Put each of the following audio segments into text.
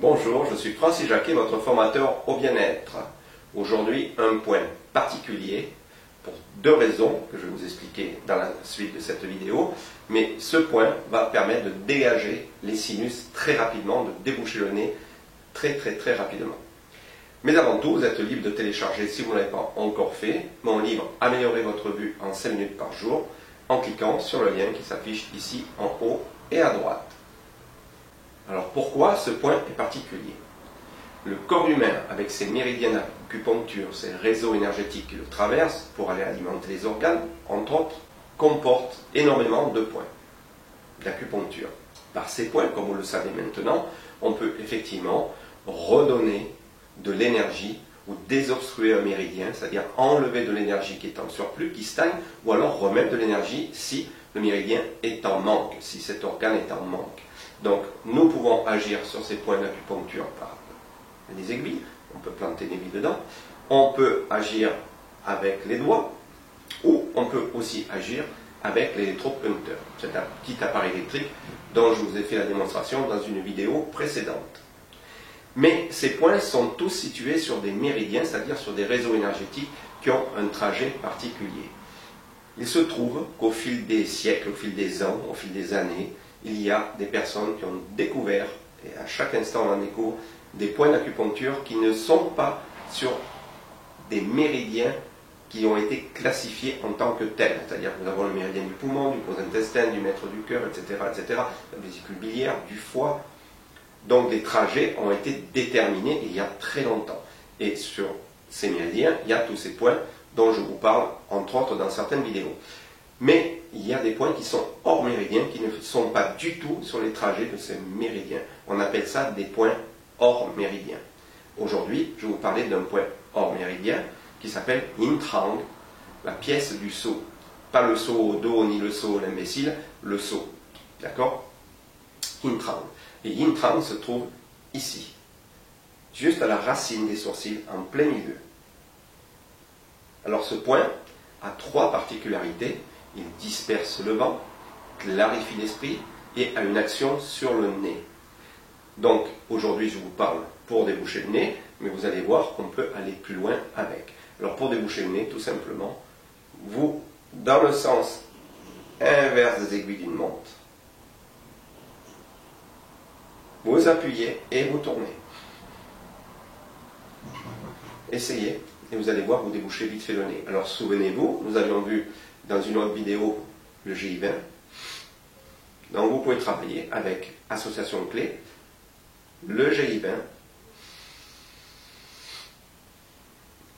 Bonjour, je suis Francis Jacquet, votre formateur au bien-être. Aujourd'hui, un point particulier pour deux raisons que je vais vous expliquer dans la suite de cette vidéo. Mais ce point va permettre de dégager les sinus très rapidement, de déboucher le nez très rapidement. Mais avant tout, vous êtes libre de télécharger, si vous ne l'avez pas encore fait, mon livre Améliorer votre vue en 5 minutes par jour en cliquant sur le lien qui s'affiche ici en haut et à droite. Alors pourquoi ce point est particulier? Le corps humain, avec ses méridiens d'acupuncture, ses réseaux énergétiques qui le traversent pour aller alimenter les organes, entre autres, comporte énormément de points d'acupuncture. Par ces points, comme vous le savez maintenant, on peut effectivement redonner de l'énergie ou désobstruer un méridien, c'est-à-dire enlever de l'énergie qui est en surplus, qui stagne, ou alors remettre de l'énergie si le méridien est en manque, si cet organe est en manque. Donc, nous pouvons agir sur ces points d'acupuncture par des aiguilles, on peut planter des billes dedans, on peut agir avec les doigts, ou on peut aussi agir avec l'électropuncteur. C'est un petit appareil électrique dont je vous ai fait la démonstration dans une vidéo précédente. Mais ces points sont tous situés sur des méridiens, c'est-à-dire sur des réseaux énergétiques qui ont un trajet particulier. Il se trouve qu'au fil des siècles, au fil des ans, au fil des années, il y a des personnes qui ont découvert, et à chaque instant on en découvre, des points d'acupuncture qui ne sont pas sur des méridiens qui ont été classifiés en tant que tels. C'est-à-dire que nous avons le méridien du poumon, du gros intestin, du maître du cœur, etc., la vésicule biliaire, du foie. Donc des trajets ont été déterminés il y a très longtemps. Et sur ces méridiens, il y a tous ces points dont je vous parle, entre autres, dans certaines vidéos. Mais il y a des points qui sont hors méridien, qui ne sont pas du tout sur les trajets de ces méridiens. On appelle ça des points hors méridien. Aujourd'hui, je vais vous parler d'un point hors méridien qui s'appelle Yin Trang, la pièce du sceau. Pas le sceau au dos ni le sceau l'imbécile, le sceau. D'accord? Yin Trang. Et Yin Trang se trouve ici, juste à la racine des sourcils, en plein milieu. Alors ce point a trois particularités. Il disperse le vent, clarifie l'esprit et a une action sur le nez. Donc aujourd'hui je vous parle pour déboucher le nez, mais vous allez voir qu'on peut aller plus loin avec. Alors pour déboucher le nez, tout simplement, vous, dans le sens inverse des aiguilles d'une montre, vous appuyez et vous tournez. Essayez et vous allez voir, vous débouchez vite fait le nez. Alors souvenez-vous, nous avions vu dans une autre vidéo le GI20. Donc vous pouvez travailler avec association de clés, le GI20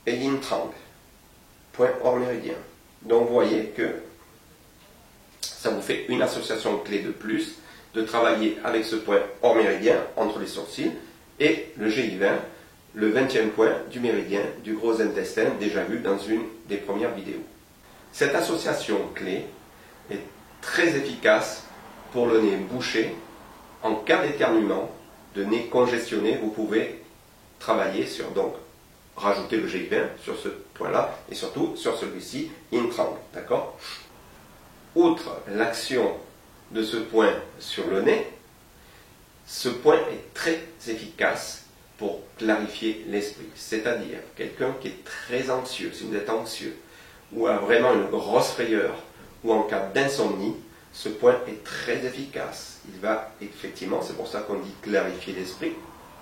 et Yin Trang, point hors méridien. Donc vous voyez que ça vous fait une association de clés de plus, de travailler avec ce point hors méridien entre les sourcils et le GI20, le 20e point du méridien du gros intestin, déjà vu dans une des premières vidéos. Cette association clé est très efficace pour le nez bouché. En cas d'éternuement, de nez congestionné, vous pouvez travailler sur, donc, rajouter le GI20 sur ce point-là et surtout sur celui-ci, Yin Trang, d'accord? Outre l'action de ce point sur le nez, ce point est très efficace pour clarifier l'esprit. C'est-à-dire, quelqu'un qui est très anxieux, si vous êtes anxieux, ou a vraiment une grosse frayeur, ou en cas d'insomnie, ce point est très efficace. Il va effectivement, c'est pour ça qu'on dit clarifier l'esprit.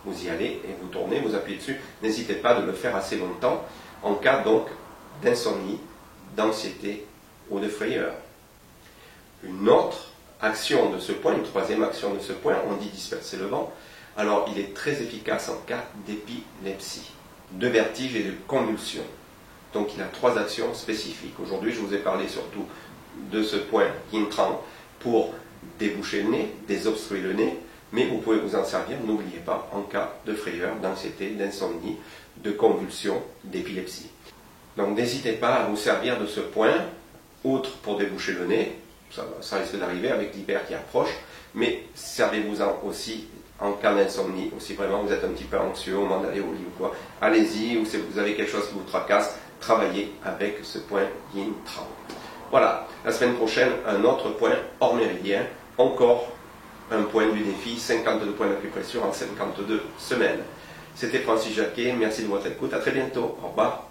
Vous y allez et vous tournez, vous appuyez dessus. N'hésitez pas de le faire assez longtemps, en cas donc d'insomnie, d'anxiété ou de frayeur. Une autre action de ce point, une troisième action de ce point, on dit disperser le vent. Alors il est très efficace en cas d'épilepsie, de vertige et de convulsion. Donc il a trois actions spécifiques. Aujourd'hui je vous ai parlé surtout de ce point Yin Trang pour déboucher le nez, désobstruer le nez, mais vous pouvez vous en servir, n'oubliez pas, en cas de frayeur, d'anxiété, d'insomnie, de convulsion, d'épilepsie. Donc n'hésitez pas à vous servir de ce point, outre pour déboucher le nez, ça risque d'arriver avec l'hyper qui approche, mais servez-vous-en aussi en cas d'insomnie, ou si vraiment vous êtes un petit peu anxieux au moment d'aller au lit ou quoi, allez-y, ou si vous avez quelque chose qui vous tracasse, travaillez avec ce point Yin Trang. Voilà, la semaine prochaine, un autre point hors méridien, encore un point du défi, 52 points d'acupression en 52 semaines. C'était Francis Jacquet, merci de votre écoute, à très bientôt, au revoir.